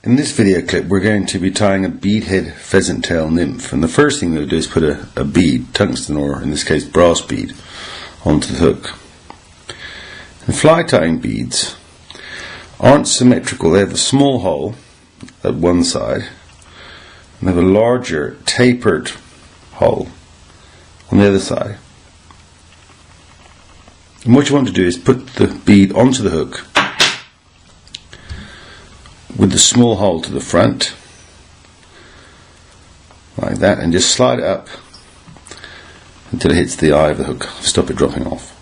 In this video clip we're going to be tying a beadhead pheasant tail nymph, and the first thing we'll do is put a bead, tungsten or in this case brass bead, onto the hook. And fly tying beads aren't symmetrical. They have a small hole at one side and they have a larger tapered hole on the other side. And what you want to do is put the bead onto the hook with the small hole to the front, like that, and just slide it up until it hits the eye of the hook. Stop it dropping off.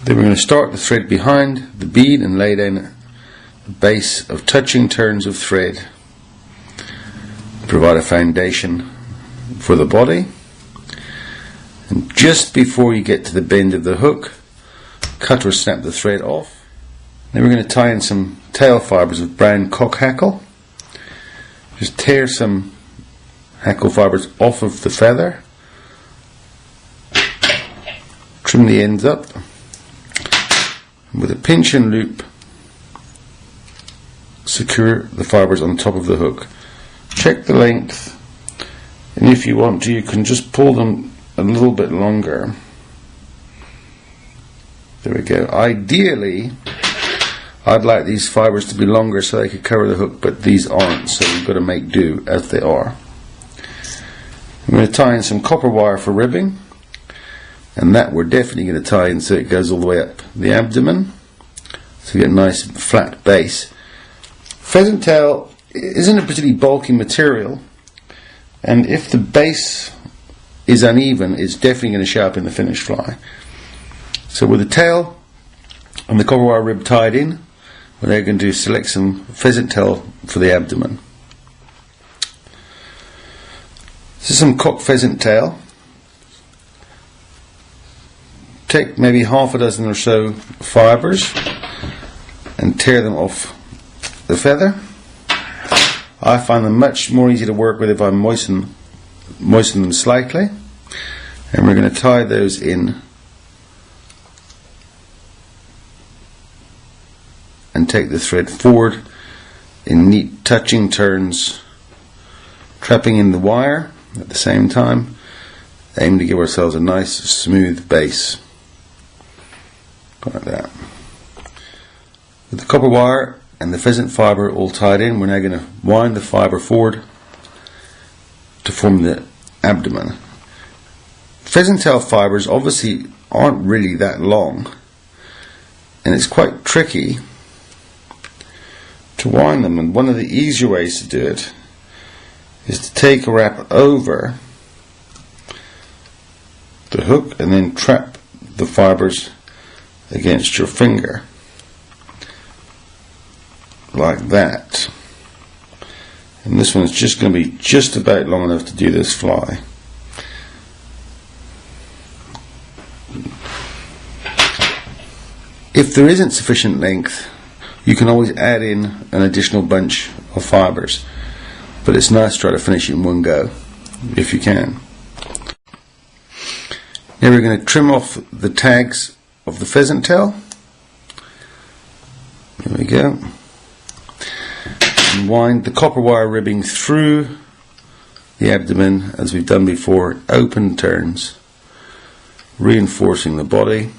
Then we're going to start the thread behind the bead and lay down a base of touching turns of thread to provide a foundation for the body. And just before you get to the bend of the hook, cut or snap the thread off. Then we're going to tie in some tail fibres of brown cock hackle. Just tear some hackle fibres off of the feather, trim the ends up, and with a pinch and loop secure the fibres on top of the hook. Check the length, and if you want to you can just pull them a little bit longer. There we go. Ideally I'd like these fibres to be longer so they could cover the hook, but these aren't, so we've got to make do as they are. I'm going to tie in some copper wire for ribbing, and that we're definitely going to tie in so it goes all the way up the abdomen, so you get a nice flat base. Pheasant tail isn't a particularly bulky material, and if the base is uneven, it's definitely going to show up in the finished fly. So with the tail and the copper wire rib tied in, what they're going to do is select some pheasant tail for the abdomen. This is some cock pheasant tail. Take maybe half a dozen or so fibres and tear them off the feather. I find them much more easy to work with if I moisten them slightly. And we're going to tie those in and take the thread forward in neat touching turns, trapping in the wire at the same time, aiming to give ourselves a nice smooth base, like that. With the copper wire and the pheasant fibre all tied in, we're now going to wind the fibre forward to form the abdomen. Pheasant tail fibres obviously aren't really that long, and it's quite tricky to wind them, and one of the easier ways to do it is to take a wrap over the hook and then trap the fibres against your finger like that. And this one's just going to be just about long enough to do this fly. If there isn't sufficient length, you can always add in an additional bunch of fibres, but it's nice to try to finish it in one go if you can. Now we're going to trim off the tags of the pheasant tail. There we go. And wind the copper wire ribbing through the abdomen as we've done before, open turns, reinforcing the body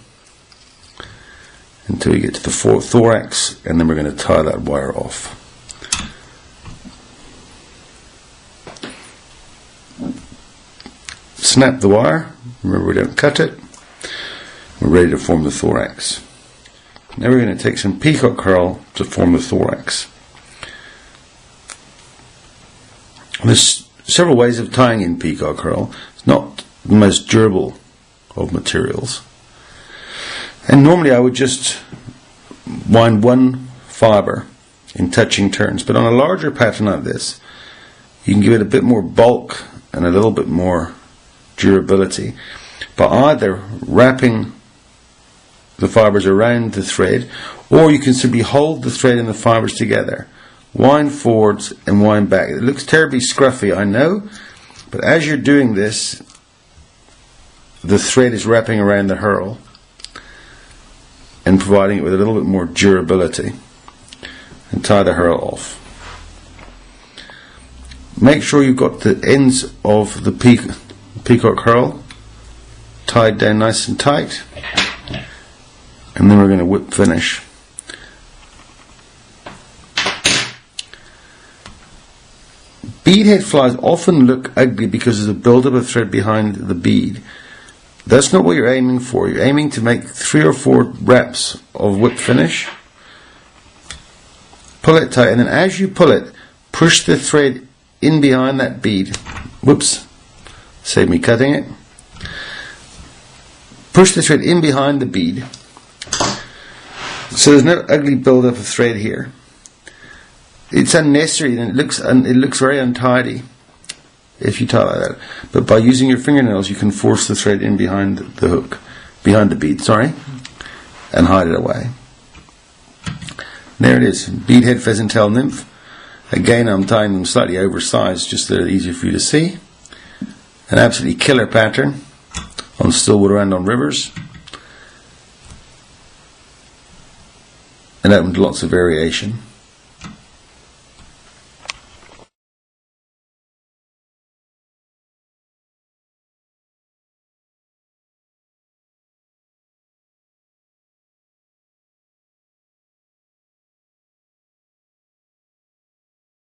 until we get to the thorax, and then we're going to tie that wire off. Snap the wire, remember we don't cut it. We're ready to form the thorax. Now we're going to take some peacock herl to form the thorax. There's several ways of tying in peacock herl. It's not the most durable of materials. And normally I would just wind one fibre in touching turns, but on a larger pattern like this you can give it a bit more bulk and a little bit more durability by either wrapping the fibres around the thread, or you can simply hold the thread and the fibres together, wind forwards and wind back. It looks terribly scruffy, I know, but as you're doing this the thread is wrapping around the herl and providing it with a little bit more durability. and tie the herl off. Make sure you've got the ends of the peacock herl tied down nice and tight, and then we're going to whip finish. Beadhead flies often look ugly because there's a build-up of thread behind the bead. That's not what you're aiming for. You're aiming to make 3 or 4 wraps of whip finish. Pull it tight, and then as you pull it, push the thread in behind that bead. Whoops, save me cutting it. Push the thread in behind the bead, so there's no ugly build-up of thread here. It's unnecessary and it looks very untidy if you tie like that. But by using your fingernails, you can force the thread in behind the hook, behind the bead, and hide it away. There it is, beadhead pheasant-tail nymph. Again, I'm tying them slightly oversized, just so they're easier for you to see. An absolutely killer pattern on Stillwater and on rivers, and open to lots of variation.